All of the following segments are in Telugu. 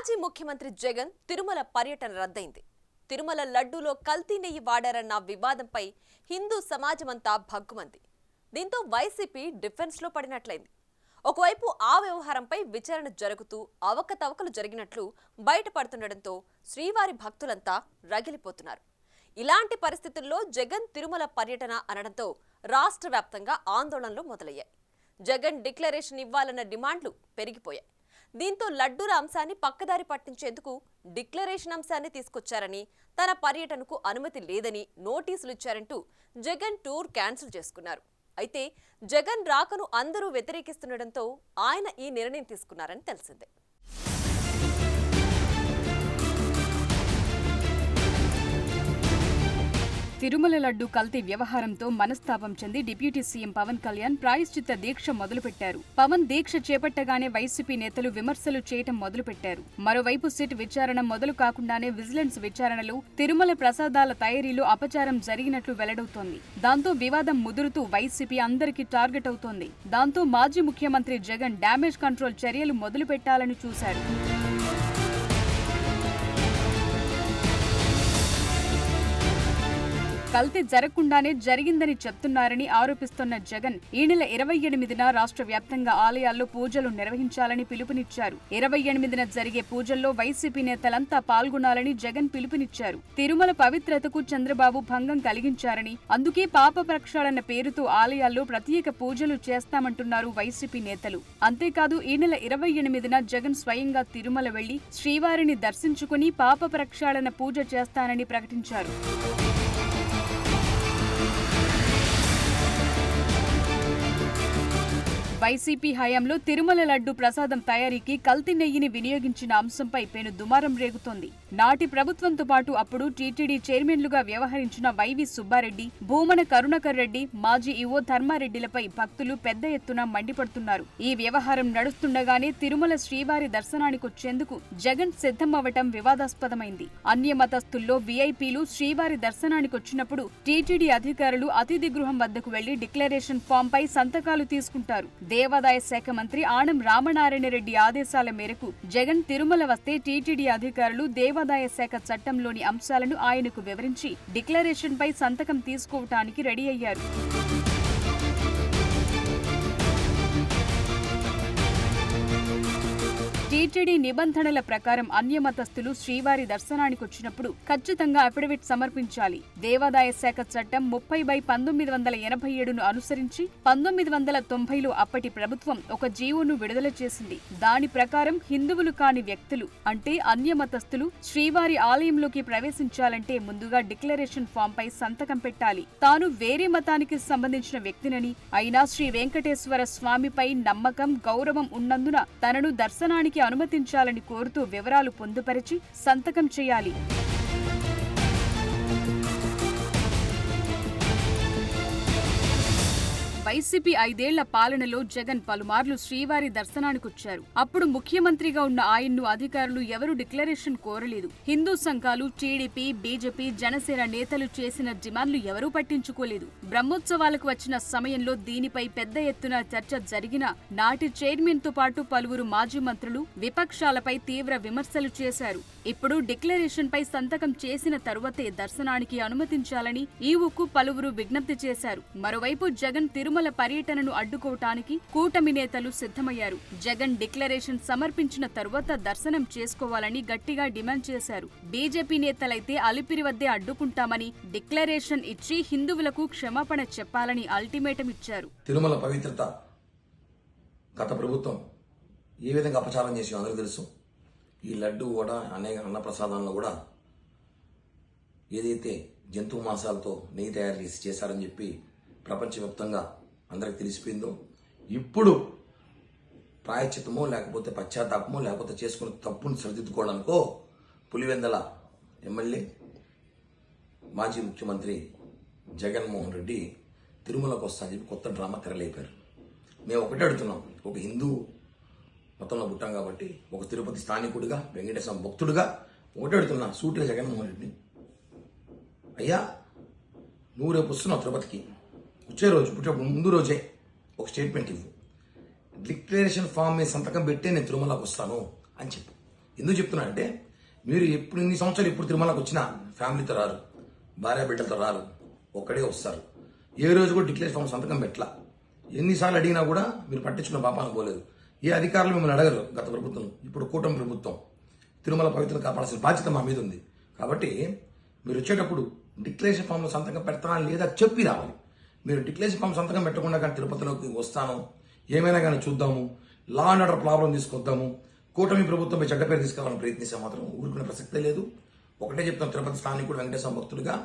మాజీ ముఖ్యమంత్రి జగన్ తిరుమల పర్యటన రద్దయింది. తిరుమల లడ్డూలో కల్తీ నెయ్యి వాడారన్న వివాదంపై హిందూ సమాజమంతా భగ్గుమంది. దీంతో వైసీపీ డిఫెన్స్లో పడినట్లయింది. ఒకవైపు ఆ వ్యవహారంపై విచారణ జరుగుతూ అవకతవకలు జరిగినట్లు బయటపడుతుండటంతో శ్రీవారి భక్తులంతా రగిలిపోతున్నారు. ఇలాంటి పరిస్థితుల్లో జగన్ తిరుమల పర్యటన అనడంతో రాష్ట్ర వ్యాప్తంగా ఆందోళనలు మొదలయ్యాయి. జగన్ డిక్లరేషన్ ఇవ్వాలన్న డిమాండ్లు పెరిగిపోయాయి. దీంతో లడ్డూల అంశాన్ని పక్కదారి పట్టించేందుకు డిక్లరేషన్ అంశాన్ని తీసుకొచ్చారని, తన పర్యటనకు అనుమతి లేదని నోటీసులు ఇచ్చారంటూ జగన్ టూర్ క్యాన్సిల్ చేసుకున్నారు. అయితే జగన్ రాకను అందరూ వ్యతిరేకిస్తుండటంతో ఆయన ఈ నిర్ణయం తీసుకున్నారని తెలిసిందే. తిరుమల లడ్డు కల్తీ వ్యవహారంతో మనస్తాపం చెంది డిప్యూటీ సీఎం పవన్ కళ్యాణ్ ప్రాయశ్చిత్త దీక్ష మొదలుపెట్టారు. పవన్ దీక్ష చేపట్టగానే వైసీపీ నేతలు విమర్శలు చేయటం మొదలుపెట్టారు. మరోవైపు సిట్ విచారణ మొదలు కాకుండానే విజిలెన్స్ విచారణలో తిరుమల ప్రసాదాల తయారీలో అపచారం జరిగినట్లు వెల్లడవుతోంది. దాంతో వివాదం ముదురుతూ వైసీపీ అందరికీ టార్గెట్ అవుతోంది. దాంతో మాజీ ముఖ్యమంత్రి జగన్ డ్యామేజ్ కంట్రోల్ చర్యలు మొదలు పెట్టాలని చూశారు. కల్తీ జరగకుండానే జరిగిందని చెప్తున్నారని ఆరోపిస్తున్న జగన్ ఈ నెల 28న రాష్ట్ర వ్యాప్తంగా ఆలయాల్లో పూజలు నిర్వహించాలని పిలుపునిచ్చారు. 28న జరిగే పూజల్లో వైసీపీ నేతలంతా పాల్గొనాలని జగన్ పిలుపునిచ్చారు. తిరుమల పవిత్రతకు చంద్రబాబు భంగం కలిగించారని, అందుకే పాప ప్రక్షాళన పేరుతో ఆలయాల్లో ప్రత్యేక పూజలు చేస్తామంటున్నారు వైసీపీ నేతలు. అంతేకాదు ఈ నెల 28న జగన్ స్వయంగా తిరుమల వెళ్లి శ్రీవారిని దర్శించుకుని పాప ప్రక్షాళన పూజ చేస్తానని ప్రకటించారు. వైసీపీ హయాంలో తిరుమల లడ్డు ప్రసాదం తయారీకి కల్తీ నెయ్యిని వినియోగించిన అంశంపై పెను దుమారం రేగుతోంది. నాటి ప్రభుత్వంతో పాటు అప్పుడు టీటీడీ చైర్మన్లుగా వ్యవహరించిన వైవి సుబ్బారెడ్డి, భూమన కరుణాకర్ రెడ్డి, మాజీ ఈవో ధర్మారెడ్డిలపై భక్తులు పెద్ద ఎత్తున మండిపడుతున్నారు. ఈ వ్యవహారం నడుస్తుండగానే తిరుమల శ్రీవారి దర్శనానికొచ్చేందుకు జగన్ సిద్ధమవ్వటం వివాదాస్పదమైంది. అన్య మతస్థుల్లో వీఐపీలు శ్రీవారి దర్శనానికొచ్చినప్పుడు టీటీడీ అధికారులు అతిథి గృహం వద్దకు వెళ్లి డిక్లరేషన్ ఫామ్ పై సంతకాలు తీసుకుంటారు. దేవాదాయ శాఖ మంత్రి ఆనం రామనారాయణ రెడ్డి ఆదేశాల మేరకు జగన్ తిరుమల వస్తే టీటీడీ అధికారులు దేవాదాయ శాఖ చట్టంలోని అంశాలను ఆయనకు వివరించి డిక్లరేషన్ పై సంతకం తీసుకోవటానికి రెడీ అయ్యారు. టీటీడీ నిబంధనల ప్రకారం అన్యమతస్థులు శ్రీవారి దర్శనానికొచ్చినప్పుడు ఖచ్చితంగా అఫిడవిట్ సమర్పించాలి. దేవాదాయ శాఖ చట్టం 30/1987ను అనుసరించి 1990లో అప్పటి ప్రభుత్వం ఒక జీవోను విడుదల చేసింది. దాని ప్రకారం హిందువులు కాని వ్యక్తులు అంటే అన్యమతస్థులు శ్రీవారి ఆలయంలోకి ప్రవేశించాలంటే ముందుగా డిక్లరేషన్ ఫామ్ పై సంతకం పెట్టాలి. తాను వేరే మతానికి సంబంధించిన వ్యక్తినని, అయినా శ్రీ వెంకటేశ్వర స్వామిపై నమ్మకం, గౌరవం ఉన్నందున తనను దర్శనానికి అనుమతించాలని కోరుతూ వివరాలు పొందుపరిచి సంతకం చేయాలి. వైసీపీ 5 ఏళ్ల పాలనలో జగన్ పలుమార్లు శ్రీవారి దర్శనానికొచ్చారు. అప్పుడు ముఖ్యమంత్రిగా ఉన్న ఆయన్ను అధికారులు ఎవరూ డిక్లరేషన్ కోరలేదు. హిందూ సంఘాలు, టీడీపీ, బీజేపీ, జనసేన నేతలు చేసిన డిమాండ్లు ఎవరూ పట్టించుకోలేదు. బ్రహ్మోత్సవాలకు వచ్చిన సమయంలో దీనిపై పెద్ద ఎత్తున చర్చ జరిగిన నాటి చైర్మన్ తో పాటు పలువురు మాజీ మంత్రులు విపక్షాలపై తీవ్ర విమర్శలు చేశారు. ఇప్పుడు డిక్లరేషన్ పై సంతకం చేసిన తరువాతే దర్శనానికి అనుమతించాలని ఈవోకు పలువురు విజ్ఞప్తి చేశారు. మరోవైపు జగన్ తిరుమల పర్యటనను అడ్డుకోవటానికి కూటమి నేతలు సిద్ధమయ్యారు. జగన్ డిక్లరేషన్ సమర్పించిన తరువాత దర్శనం చేసుకోవాలని గట్టిగా డిమాండ్ చేశారు. బీజేపీ నేతలైతే అలిపిరి వద్దే అడ్డుకుంటామని డిక్లరేషన్ ఇచ్చి హిందువులకు క్షమాపణ చెప్పాలని అల్టిమేటం ఇచ్చారు. తిరుమల పవిత్రత గత ప్రభుత్వం ఏ విధంగా అపచారం చేసి అందరికీ తెలుసు. ఈ లడ్డు కూడా అనేక అన్నప్రసాదాలను కూడా ఏదైతే జంతు మాంసాలతో నెయ్యి తయారు చేసి చేశారని చెప్పి ప్రపంచవ్యాప్తంగా అందరికి తెలిసిపోయిందో, ఇప్పుడు ప్రాయశ్చిత్తమో లేకపోతే పశ్చాత్తాపమో లేకపోతే చేసుకున్న తప్పును సరిదిద్దుకోవడానికో పులివెందల ఎమ్మెల్యే మాజీ ముఖ్యమంత్రి జగన్మోహన్ రెడ్డి తిరుమలకు వస్తా చెప్పి కొత్త డ్రామా తెరలేపారు. మేము ఒకటే అడుగుతున్నాం, ఒక హిందూ మతంలో పుట్టాం కాబట్టి, ఒక తిరుపతి స్థానికుడిగా, వెంకటేశ్వర భక్తుడిగా ఒకటే అడుగుతున్నా సూటిగా జగన్మోహన్ రెడ్డిని, అయ్యా నువ్వు రేపు వస్తున్నావు తిరుపతికి, వచ్చే రోజు పుట్టేప్పుడు ముందు రోజే ఒక స్టేట్మెంట్ ఇవ్వు, డిక్లరేషన్ ఫామ్ మీద సంతకం పెట్టే నేను తిరుమలకు వస్తాను అని చెప్పు. ఎందుకు చెప్తున్నా అంటే మీరు ఎప్పుడు ఇన్ని సంవత్సరాలు ఎప్పుడు తిరుమలకు వచ్చినా ఫ్యామిలీతో రారు, భార్య బిడ్డలతో రారు, ఒక్కడే వస్తారు. ఏ రోజు కూడా డిక్లేర్ ఫామ్ సంతకం పెట్టలా. ఎన్నిసార్లు అడిగినా కూడా మీరు పట్టించుకున్న పాపానికి పోలేదు. ఏ అధికారులు మిమ్మల్ని అడగరు. గత ప్రభుత్వం, ఇప్పుడు కూటమి ప్రభుత్వం తిరుమల పవిత్రత కాపాడాల్సిన బాధ్యత మా మీద ఉంది. కాబట్టి మీరు వచ్చేటప్పుడు డిక్లరేషన్ ఫామ్లో సంతకం పెడతానా లేదా చెప్పి రావాలి. మీరు డిక్లరేషన్ ఫామ్ సంతకం పెట్టకుండా కానీ తిరుపతిలోకి వస్తాను, ఏమైనా కానీ చూద్దాము, లా అండ్ ఆర్డర్ ప్రాబ్లం తీసుకొద్దాము, కూటమి ప్రభుత్వంపై చెడ్డ పేరు తీసుకురావాలని ప్రయత్నిస్తే మాత్రం ఊరుకునే ప్రసక్తే లేదు. ఒకటే చెప్తాం, తిరుపతి స్థానికుడు వెంకటేశ్వర భక్తుడిగా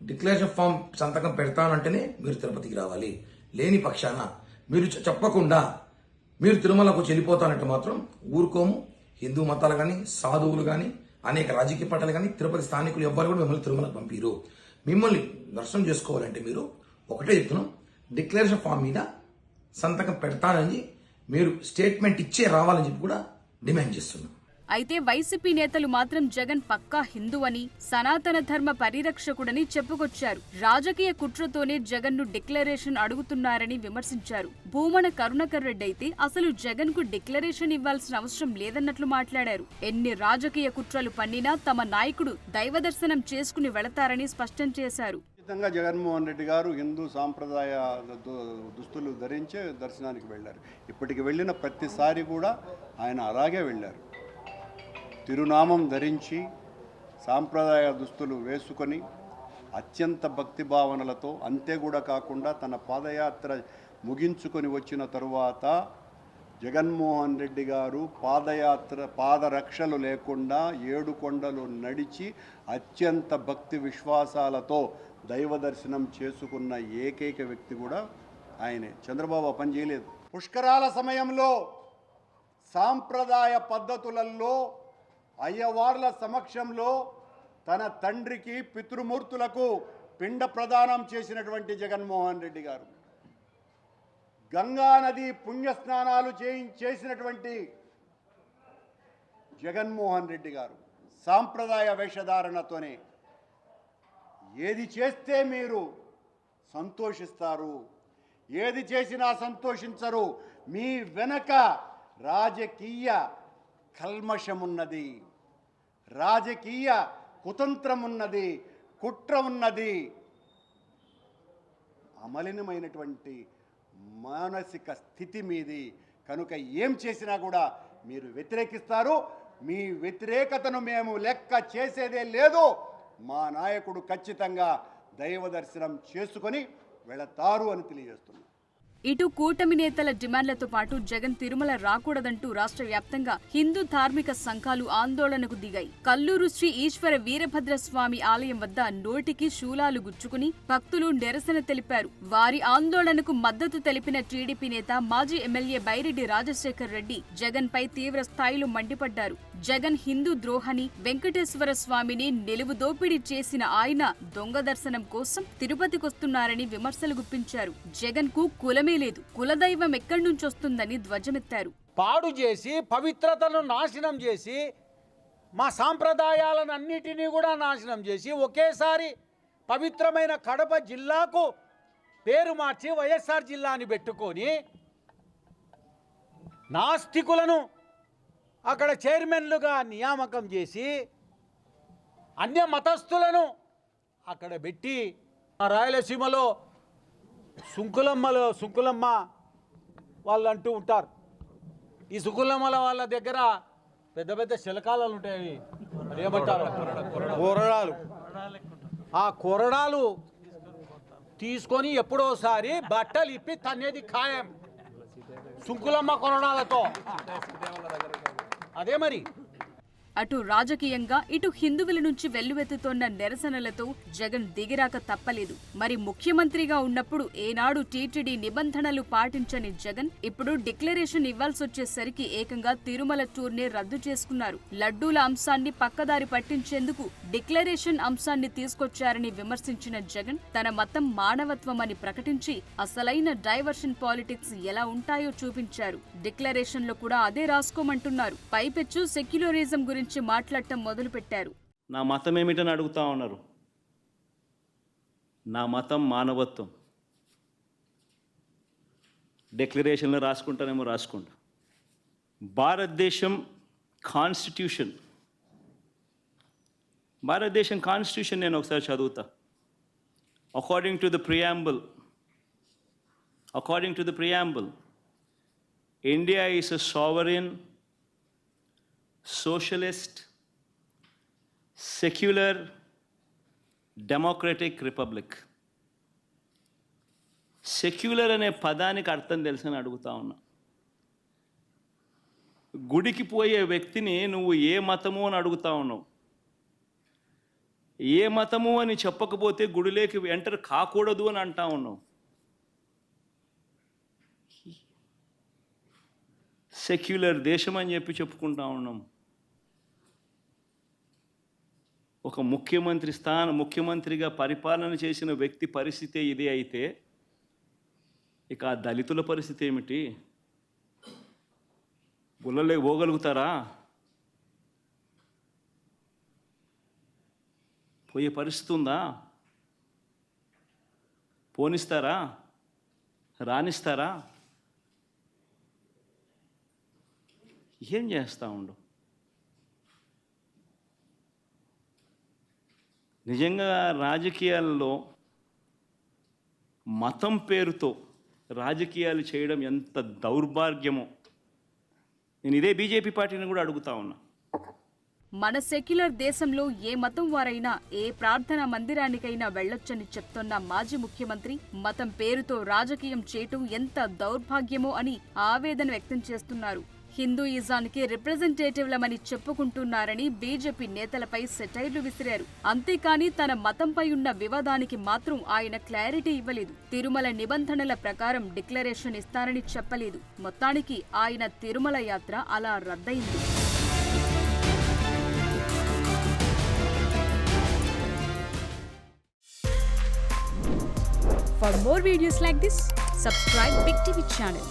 డిక్లరేషన్ ఫామ్ సంతకం పెడతానంటేనే మీరు తిరుపతికి రావాలి. లేని పక్షాన మీరు చెప్పకుండా మీరు తిరుమలకు వచ్చి వెళ్ళిపోతానంటే మాత్రం ఊరుకోము. హిందూ మతాలు కానీ, సాధువులు కానీ, అనేక రాజకీయ పార్టీలు కానీ, తిరుపతి స్థానికులు ఎవ్వరు కూడా మిమ్మల్ని తిరుమలకు పంపిరు. మిమ్మల్ని దర్శనం చేసుకోవాలంటే మీరు ఒకటే చెప్తున్నాం, డిక్లరేషన్ ఫామ్ మీద సంతకం పెడతానని మీరు స్టేట్మెంట్ ఇచ్చే రావాలని చెప్పి కూడా డిమాండ్ చేస్తున్నాం. అయితే వైసీపీ నేతలు మాత్రం జగన్ పక్కా హిందూ అని, సనాతన ధర్మ పరిరక్షకుడని చెప్పుకొచ్చారు. రాజకీయ కుట్రతోనే జగన్ ను డిక్లరేషన్ అడుగుతున్నారని విమర్శించారు. భూమన కరుణాకర్ రెడ్డి అయితే అసలు జగన్ కు డిక్లరేషన్ ఇవ్వాల్సిన అవసరం లేదన్నట్లు మాట్లాడారు. ఎన్ని రాజకీయ కుట్రలు పన్నినా తమ నాయకుడు దైవ దర్శనం చేసుకుని వెళతారని స్పష్టం చేశారు. ఖచ్చితంగా జగన్మోహన్ రెడ్డి గారు హిందూ సాంప్రదాయ దుస్తులు ధరించే దర్శనానికి వెళ్ళారు. ఇప్పటికి వెళ్ళిన ప్రతిసారి కూడా ఆయన అలాగే వెళ్ళారు. తిరునామం ధరించి సాంప్రదాయ దుస్తులు వేసుకొని అత్యంత భక్తి భావనలతో, అంతే కూడా కాకుండా తన పాదయాత్ర ముగించుకొని వచ్చిన తరువాత జగన్మోహన్ రెడ్డి గారు పాదరక్షలు లేకుండా 7 కొండలు నడిచి అత్యంత భక్తి విశ్వాసాలతో దైవ దర్శనం చేసుకున్న ఏకైక వ్యక్తి కూడా ఆయనే. చంద్రబాబు పని చేయలేదు. పుష్కరాల సమయంలో సాంప్రదాయ పద్ధతులలో అయ్యవార్ల సమక్షంలో తన తండ్రికి, పితృమూర్తులకు పిండ ప్రదానం చేసినటువంటి జగన్మోహన్ రెడ్డి గారు, గంగా నది పుణ్యస్నానాలు చేసినటువంటి జగన్మోహన్ రెడ్డి గారు సాంప్రదాయ వేషధారణతోనే ఏది చేస్తే మీరు సంతోషిస్తారు, ఏది చేసినా సంతోషించరు, మీ వెనక రాజకీయ కల్మషమున్నది, రాజకీయ కుతంత్రమున్నది, కుట్ర ఉన్నది, అమలినమైనటువంటి మానసిక స్థితి మీది. కనుక ఏం చేసినా కూడా మీరు వ్యతిరేకిస్తారు. మీ వ్యతిరేకతను మేము లెక్క చేసేదే లేదు. మా నాయకుడు ఖచ్చితంగా దైవ దర్శనం చేసుకొని వెళతారు అని తెలియజేస్తున్నాం. ఇటు కూటమి నేతల డిమాండ్లతో పాటు జగన్ తిరుమల రాకూడదంటూ రాష్ట్ర వ్యాప్తంగా హిందూ ధార్మిక సంఘాలు ఆందోళనకు దిగాయి. కల్లూరు శ్రీ ఈశ్వర వీరభద్రస్వామి ఆలయం వద్ద నోటికి శూలాలు గుచ్చుకుని భక్తులు నిరసన తెలిపారు. వారి ఆందోళనకు మద్దతు తెలిపిన టీడీపీ నేత మాజీ ఎమ్మెల్యే బైరెడ్డి రాజశేఖర్ రెడ్డి జగన్ పై తీవ్ర స్థాయిలో మండిపడ్డారు. జగన్ హిందూ ద్రోహని, వెంకటేశ్వర స్వామిని నిలువు దోపిడీ చేసిన ఆయన దొంగ దర్శనం కోసం తిరుపతికొస్తున్నారని విమర్శలు గుప్పించారు. జగన్ కు కులమే లేదు, కులదైవం ఎక్కడి నుంచి వస్తుందని ధ్వజమెత్తారు. పాడు చేసి, పవిత్రతను నాశనం చేసి, మా సాంప్రదాయాలను అన్నిటినీ కూడా నాశనం చేసి, ఒకేసారి పవిత్రమైన కడప జిల్లాకు పేరు మార్చి వైఎస్ఆర్ జిల్లా అని పెట్టుకొని నాస్తికులను అక్కడ చైర్మన్లుగా నియామకం చేసి అన్య మతస్థులను అక్కడ పెట్టి రాయలసీమలో సుంకులమ్మ వాళ్ళు అంటూ ఉంటారు. ఈ సుంకులమ్మల వాళ్ళ దగ్గర పెద్ద పెద్ద శిలకాలు ఉంటాయి, అదేమంటారు, కొరడాలు. ఆ కొరడాలు తీసుకొని ఎప్పుడోసారి బట్టలు ఇప్పి తనేది ఖాయం సుంకులమ్మ కొరడాలతో. అదే మరి అటు రాజకీయంగా ఇటు హిందువుల నుంచి వెల్లువెత్తుతోన్న నిరసనలతో జగన్ దిగిరాక తప్పలేదు. మరి ముఖ్యమంత్రిగా ఉన్నప్పుడు ఏనాడు టీటీడీ నిబంధనలు పాటించని జగన్ ఇప్పుడు డిక్లరేషన్ ఇవ్వాల్సొచ్చేసరికి ఏకంగా తిరుమల టూర్నే రద్దు చేసుకున్నారు. లడ్డూల అంశాన్ని పక్కదారి పట్టించేందుకు డిక్లరేషన్ అంశాన్ని తీసుకొచ్చారని విమర్శించిన జగన్ తన మతం మానవత్వం అని ప్రకటించి అసలైన డైవర్షన్ పాలిటిక్స్ ఎలా ఉంటాయో చూపించారు. డిక్లరేషన్ లో కూడా అదే రాసుకోమంటున్నారు. పైపెచ్చు సెక్యులరిజం గురించి మాట్లాడటం మొదలుపెట్టారు. నా మతం ఏమిటని అడుగుతా ఉన్నారు. నా మతం మానవత్వం. డిక్లరేషన్లో రాసుకుంటానేమో రాసుకుంటా. భారతదేశం కాన్స్టిట్యూషన్, భారతదేశం కాన్స్టిట్యూషన్ నేను ఒకసారి చదువుతా. According to the preamble, India is a sovereign, socialist, secular, democratic republic. Secular అనే పదానికి అర్థం తెలుసని అడుగుతా ఉన్నా. గుడికి పోయే వ్యక్తిని నువ్వు ఏ మతము అని అడుగుతా ఉన్నావు. ఏ మతము అని చెప్పకపోతే గుడిలోకి ఎంటర్ కాకూడదు అని అంటా ఉన్నావు. సెక్యులర్ దేశం అని చెప్పి చెప్పుకుంటా ఉన్నాం. ఒక ముఖ్యమంత్రిగా పరిపాలన చేసిన వ్యక్తి పరిస్థితి ఇదే అయితే ఇక ఆ దళితుల పరిస్థితి ఏమిటి? గుళ్ళలే పోగలుగుతారా? పోయే పరిస్థితి ఉందా? పోనిస్తారా? రానిస్తారా? ఏం చేస్తూ ఉండు? నిజంగా రాజకీయాల్లో మతం పేరుతో రాజకీయాలు చేయడం ఎంత దౌర్భాగ్యమో నేను ఇదే బీజేపీ పార్టీని కూడా అడుగుతా ఉన్నా. మన సెక్యులర్ దేశంలో ఏ మతం వారైనా ఏ ప్రార్థనా మందిరానికైనా వెళ్లొచ్చని చెప్తున్న మాజీ ముఖ్యమంత్రి మతం పేరుతో రాజకీయం చేయటం ఎంత దౌర్భాగ్యమో అని ఆవేదన వ్యక్తం చేస్తున్నారు. హిందూయిజానికి రిప్రజెంటేటివ్లమని చెప్పుకుంటున్నారని బీజేపీ నేతలపై సెటైర్లు విసిరారు. అంతేకాని తన మతంపై ఉన్న వివాదానికి మాత్రం ఆయన క్లారిటీ ఇవ్వలేదు. తిరుమల నిబంధనల ప్రకారం డిక్లరేషన్ ఇస్తారని చెప్పలేదు. మొత్తానికి ఆయన తిరుమల యాత్ర అలా రద్దయింది. For more videos like this, subscribe Big TV channel.